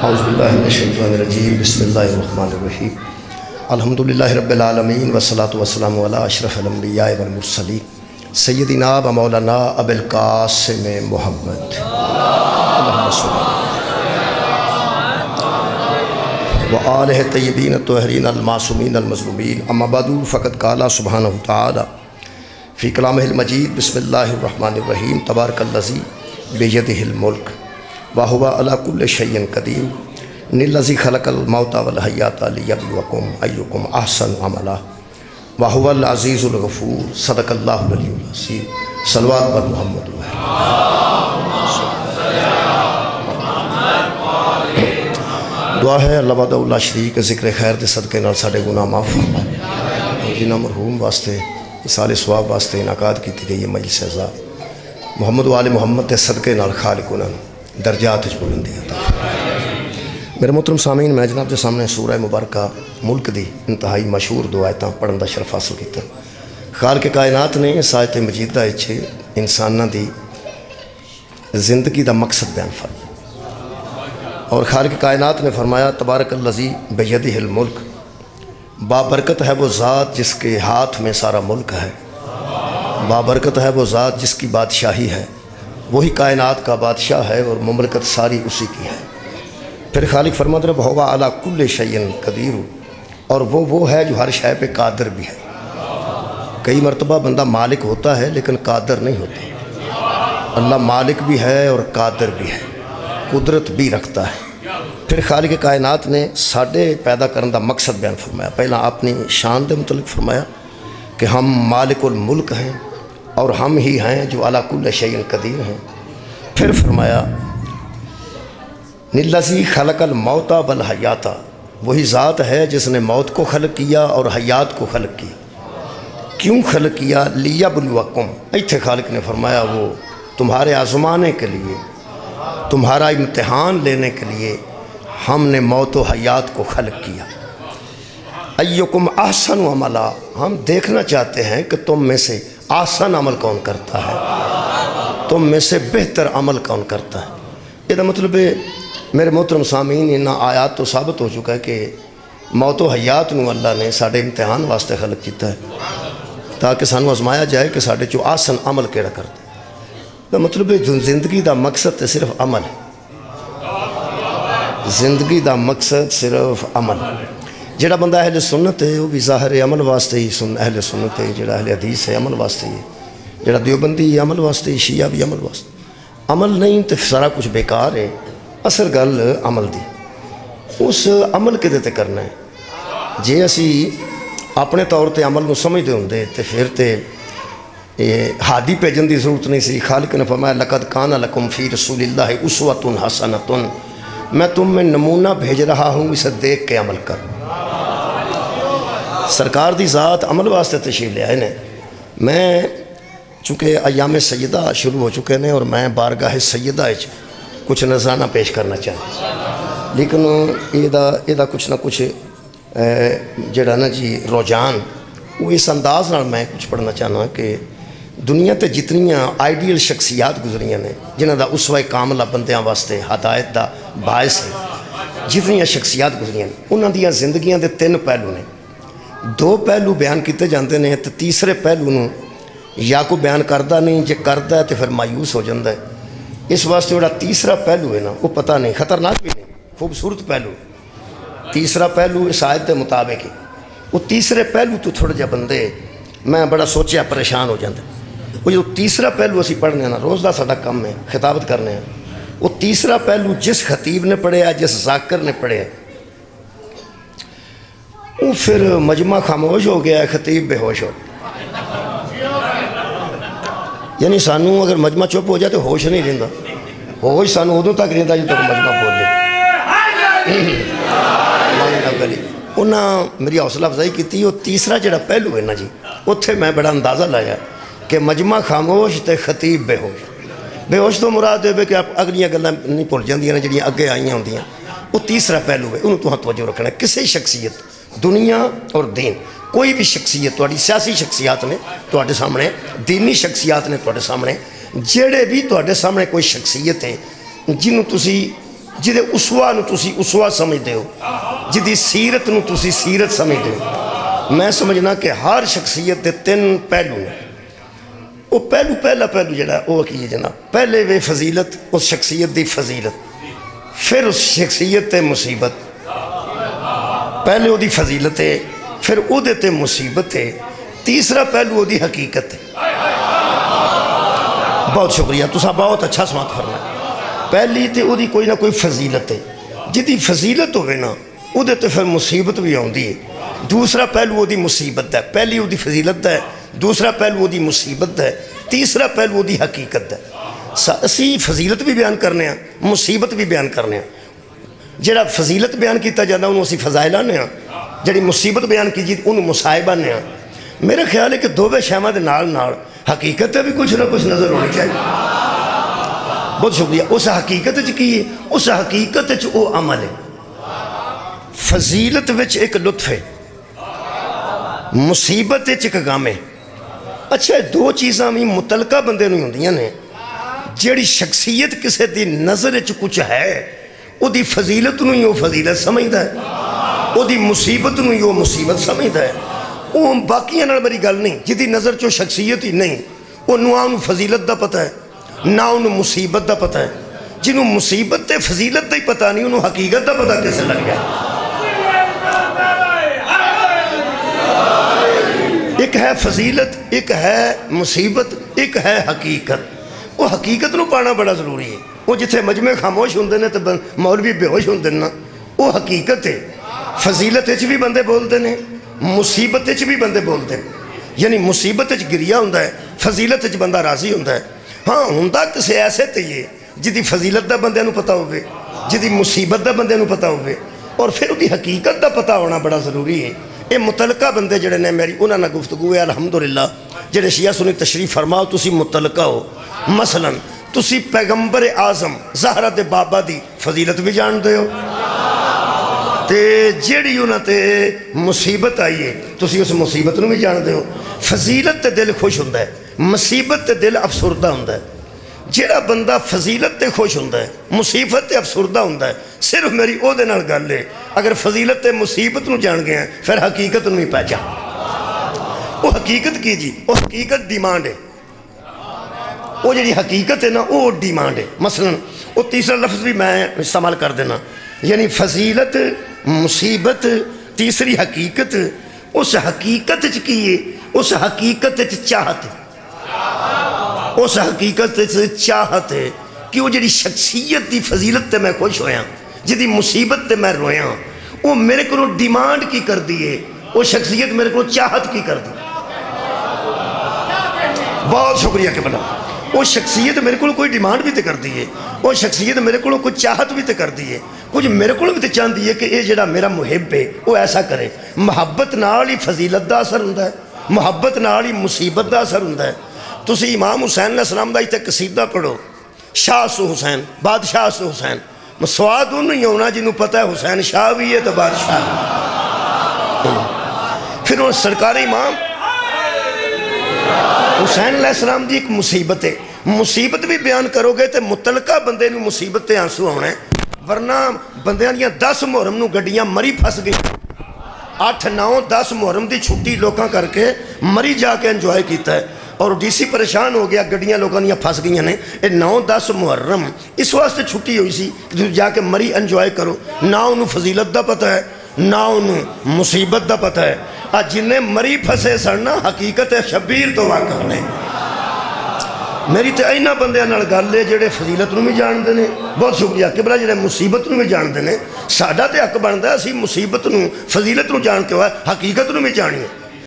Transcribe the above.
اعوذ باللہ من الشیطان الرجیم بسم اللہ الرحمن الرحیم الحمدللہ رب العالمین والصلاة والسلام علی اشرف الانبیاء والمرسلین سیدنا و مولانا ابو القاسم محمد اللہم صلی وآلہ الطیبین الطاہرین المعصومین المظلومین اما بعد فقد قال سبحانہ وتعالی فی کلامہ المجید بسم اللہ الرحمن الرحیم تبارک الذی بیدہ الملک وَهُوَ عَلَى كُلِّ شَيْءٍ قَدِيرٌ الَّذِي خَلَقَ الْمَوْتَ وَالْحَيَاةَ لِيَبْلُوَكُمْ أَيُّكُمْ أَحْسَنُ عَمَلًا وَهُوَ الْعَزِيزُ الْغَفُورُ صدق اللہ العلی العظیم صلوات بر محمد دعا ہے اللہ وحدہ لا شریک ذکر خیر دے صدقے نال ساڈے گناہ معاف فرمائے جنہاں مرحوم واسطے اصال ثواب واسطے انعقاد کی گئی مجلس اعزا محمد و آل محمد دے صدقے نال خالق انہاں درجات وچ بلندی عطا فرمائے۔ میرے محترم سامعین میں جناب دے سامنے سورہ مبارکہ ملک دی انتہائی مشہور دو آیتاں پڑھن دا شرف حاصل کیتا۔ خالق کائنات نے اس آیت مجیدہ وچ انساناں دی زندگی دا مقصد بیان فرمایا اور خالق کائنات نے فرمایا تبارک الذی بیدہ الملک، بابرکت ہے وہ ذات جس کے ہاتھ میں سارا ملک ہے، بابرکت ہے وہ ذات جس کی بادشاہی ہے، وہی کائنات کا بادشاہ ہے اور مملکت ساری اسی کی ہے۔ پھر خالق فرماتے ہیں وَهُوَ عَلَى كُلِّ شَيْءٍ قَدِيرٌ، اور وہ ہے جو ہر شے پہ قادر بھی ہے۔ کئی مرتبہ بندہ مالک ہوتا ہے لیکن قادر نہیں ہوتا، اللہ مالک بھی ہے اور قادر بھی ہے، قدرت بھی رکھتا ہے۔ پھر خالق کائنات نے ساڈے پیدا کرنے دا مقصد بیان فرمایا۔ پہلا اپنی شان دے متعلق فرمایا کہ ہم مالک الملک ہیں اور ہم ہی ہیں جو علی کل شیء قدیر ہیں۔ پھر فرمایا الذی خلق الموت والحیات، وہی ذات ہے جس نے موت کو خلق کیا اور حیات کو خلق کیا۔ کیوں خلق کیا؟ لیبلوکم، ایتھے خالق نے فرمایا وہ تمہارے آزمانے کے لیے، تمہارا امتحان لینے کے لیے ہم نے موت و حیات کو خلق کیا۔ ایکم احسن عملا، ہم دیکھنا چاہتے ہیں کہ تم میں سے آسان عمل کون کرتا ہے، تم میں سے بہتر عمل کون کرتا ہے۔ یہ مطلب ہے میرے محترم سامعین ان آیات تو ثابت ہو چکا ہے کہ موت و حیات نو اللہ نے ساڑھے امتحان واسطے خلق کیتا ہے تاکہ سانو آزمایا جائے کہ ساڑھے جو آسان عمل کیڑا کرتے ہیں۔ مطلب ہے زندگی دا مقصد صرف عمل ہے، زندگی دا مقصد صرف عمل ہے۔ جڑا بندہ اہل سنت ہے وہ بھی ظاہر عمل واسطے ہی اہل سنت ہے، جڑا اہل حدیث ہے عمل واسطے ہی ہے، جڑا دیوبندی عمل واسطے ہی، شیعہ بھی عمل واسطے۔ عمل نہیں تو سارا کچھ بیکار ہے۔ اصل گل عمل دی، اس عمل کے دیتے کرنا ہے۔ جے اسی اپنے طور تے عمل نو سمجھتے ہوندے تو پھر تے ہادی بھیجن دی ضرورت نہیں سی۔ خالق نے فرمایا لقد کان لکم فی رسول اللہ اسوۃ حسنۃ، میں تم میں نمونہ بھیج رہا ہوں، اسے دیکھ کے عمل کر۔ سرکار دی ذات عمل واسطے تشریف لے آئے نے۔ میں چونکہ ایام سیدہ شروع ہو چکے ہیں اور میں بارگاہ سیدہ کچھ نذرانہ پیش کرنا چاہتا، لیکن یہ کچھ نہ کچھ جڑا نا جی رجحان وہ اس انداز نال میں کچھ پڑھنا چاہنا کہ دنیا تے جتنیاں آئیڈیل شخصیات گزریاں نے جنہاں دا اسوہ کاملہ بندیاں واسطے ہدایت دا باعث ہے، جتنیاں شخصیات گزریاں انہاں دیاں زندگیاں دے 3 پہلو نے۔ 2 پہلو بیان کیتے جاندے نے تو تیسرے پہلو نو یا کو بیان کردہ نہیں، جے کردہ ہے تو پھر مایوس ہو جاندہ ہے۔ اس واسطے وہ تیسرا پہلو ہے نا وہ پتہ نہیں، خطرناک بھی نہیں، خوبصورت پہلو۔ تیسرا پہلو اس آیت کے مطابق ہے، وہ تیسرے پہلو تو تھوڑا جا بندے میں بڑا سوچیا پریشان ہو جاندے۔ وہ جو تیسرا پہلو اسی پڑھنے ہیں نا، روز دا ساڈا کم ہے، خطابت کرنے ہیں، وہ تیسرا پہلو جس خطیب نے پڑھیا، جس ذاکر نے پڑھیا، وہ پھر مجمع خاموش ہو گیا ہے، خطیب بے ہوش ہو گیا۔ یعنی سانو اگر مجمع چپ ہو جائے تو ہوش نہیں رہندا، ہوش سانو ادوں تک رہندا جب تک مجمع بولے۔ انہاں میری حوصلہ افزائی کی تھی، وہ تیسرا جڑا پہلو ہے نا جی، اتھے میں بڑا اندازہ لایا کہ مجمع خاموش تے خطیب بے ہوش۔ بے ہوش تو مراد ہے کہ آپ اگلیاں گلاں نہیں بھول جاندیاں نے جڑیاں اگے آئیاں ہوندیاں، وہ تیسرا پہلو ہے، انہوں تو توجہ رکھنا ہے۔ کسی شخصیت دنیا اور دین کوئی بھی شخصیت تہاڈی سیاسی شخصیات نے تہاڈے سامنے، دینی شخصیات نے تہاڈے سامنے، جڑے بھی تہاڈے سامنے کوئی شخصیت ہے جنہوں تسی جدے اسوا نو تسی اسوا سمجھتے ہو، جدی سیرت نو تسی سیرت سمجھتے ہو۔ میں سمجھنا کہ ہر شخصیت دے 3 پہلو ہیں۔ وہ پہلا پہلو جڑا وہ کی جناب، پہلے وے فضیلت، اس شخصیت دی فضیلت، پھر اس شخصیت تے مصیبت، پہلے وہ دی فضیلت ہے، پھر وہ دیتے مصیبت ہے، تیسرا پہلو وہ دی حقیقت ہے۔ بہت شکریہ، تسا بہت اچھا سمات کرنا ہے۔ پہلی تے وہ دی کوئی نہ کوئی فضیلت ہے، جدی فضیلت ہوئے نا وہ دیتے پھر مصیبت بھی آؤندی ہے۔ دوسرا پہلو وہ دی مصیبت ہے، پہلی وہ دی فضیلت ہے، دوسرا پہلو وہ دی مصیبت ہے، تیسرا پہلو وہ دی حقیقت ہے۔ اسی فضیلت بھی بیان کرنے ہیں، مصیبت بھی بیان کرنے ہیں۔ جڑا فضیلت بیان کیتا جانا انہوں اسی فضائل آنے ہیں، جڑی مصیبت بیان کی جی انہوں مصائب آنے ہیں۔ میرا خیال ہے کہ دووے شہمہ دے نال حقیقت بھی کچھ نہ کچھ نظر ہونی چاہیے۔ بہت شکریہ۔ اس حقیقت کی ہے، اس حقیقت وہ عمل ہے۔ فضیلت وچ ایک لطف ہے، مصیبت ایک غم ہے۔ اچھا دو چیزاں بھی متعلقہ بندے نہیں ہوندیاں نے۔ جیڑی شخصیت کسے دی نظر کچھ ہے او دی فضیلت نو وہ فضیلت سمجھدا ہے، او دی مصیبت نو وہ مصیبت سمجھدا ہے۔ وہ باقیاں نال بڑی گل نہیں، جدی نظر چو شخصیت ہی نہیں، وہ نہ فضیلت دا پتہ ہے نہ انہوں مصیبت دا پتہ ہے۔ جنہوں مصیبت تے فضیلت دا ہی پتہ نہیں، انہوں حقیقت دا پتہ کیسے لگ گیا؟ ایک ہے فضیلت، ایک ہے مصیبت، ایک ہے حقیقت۔ وہ حقیقت نو پانا بڑا ضروری ہے۔ وہ جتھے مجمع خاموش ہوندے نے تو مولوی بے ہوش ہوندے نا، وہ حقیقت ہے۔ فضیلت اچھ بھی بندے بولتے ہیں، مصیبت اچھ بھی بندے بولتے ہیں۔ یعنی مصیبت اچھ گریا ہوندہ ہے، فضیلت اچھ بندہ راضی ہوندہ ہے۔ ہاں ہوندہ کسے ایسے تے یہ جدی فضیلت دا بندے نو پتا ہوئے، جدی مصیبت دا بندے نو پتا ہوئے، اور پھر دی حقیقت دا پتا ہونا بڑا ضروری ہے۔ یہ متعلقہ بندے جڑے نے میری انہاں نہ گفتگو ہے الحمدللہ، جڑے شیعہ سنی تشریف فرماؤ تسی متعلقہ ہو۔ مثلا تسی پیغمبر اعظم زہرہ دے بابا دی فضیلت بھی جان دے ہو، تے جیڑی انہاں تے مصیبت آئی ہے تسی اس مصیبت نو بھی جان دے ہو۔ فضیلت تے دل خوش ہوندہ ہے، مصیبت تے دل افسردہ ہوندہ ہے۔ جیڑا بندہ فضیلت تے خوش ہوندہ ہے، مصیبت تے افسردہ ہوندہ ہے، صرف میری او دے نال گل ہے۔ اگر فضیلت تے مصیبت نو جان گئے ہیں پھر حقیقت نو ہی پہچان۔ وہ حقیقت کی جی، وہ حقیقت ڈیمانڈ ہے۔ وہ جڑی حقیقت ہے نا وہ ڈیمانڈ ہے۔ مثلا وہ تیسرا لفظ بھی میں استعمال کر دینا، یعنی فضیلت، مصیبت، تیسری حقیقت۔ اس حقیقت کی ہے، اس حقیقت چاہت ہے، اس حقیقت چاہت ہے کہ وہ جڑی شخصیت دی فضیلت تے میں خوش ہویا، جدی مصیبت تے میں رویا، وہ میرے کو ڈیمانڈ کی کر دیئے، وہ شخصیت میرے کو چاہت کی کر دی۔ بہت شکریہ کہ بنا وہ شخصیت میرے کو کوئی ڈیمانڈ بھی تے کر دیئے، وہ شخصیت میرے کو کوئی چاہت بھی تے کر دیئے، کچھ میرے کو بھی تے چاہت دیئے کہ یہ جڑا میرا محب ہے وہ ایسا کرے۔ محبت نال ہی فضیلت دا اثر ہوندہ ہے، محبت نال ہی مصیبت دا اثر ہوندہ ہے۔ تسی امام حسین علیہ السلام دا ہی تے قصیدہ پڑھو، شاہ سو حسین، بادشاہ سو حسین، سواد انہوں ہی ہونا جنہوں پتہ ہے حسین شاہ بھی ہے تو بادشاہ۔ پھر وہ سرکار امام حسین علیہ السلام دی ایک مصیبت ہے، مصیبت بھی بیان کرو گے تو متعلقہ بندے نو مصیبت تے آنسو ہونا ہے، ورنہ بندیاں دیاں 10 محرم نو گڈیاں مری پھس گئی، 8 9 10 محرم دی چھٹی لوکاں کر کے مری جا کے انجوائے کیتا ہے، اور ڈی سی پریشان ہو گیا، گڈیاں لوگاں دیاں پھس گئیاں نے۔ 9 10 محرم اس واسطے چھٹی ہوئی سی کہ جا کے مری انجوائے کرو، نہ انہوں فضیلت دا پتہ ہے نہ انہوں مصیبت دا پتہ ہے۔ جنہیں مری پھسے سڑنا حقیقت شبیر تو واقع نے۔ میری تے اینا بندے نال گل ہے جڑے فضیلت نو بھی جان دے نے، بہت شکریہ قبلہ جڑے مصیبت نو بھی جان دے نے۔ ساڈا تے حق بندا ہے اسی مصیبت نو فضیلت نو جان کے حقیقت نو بھی جانیے۔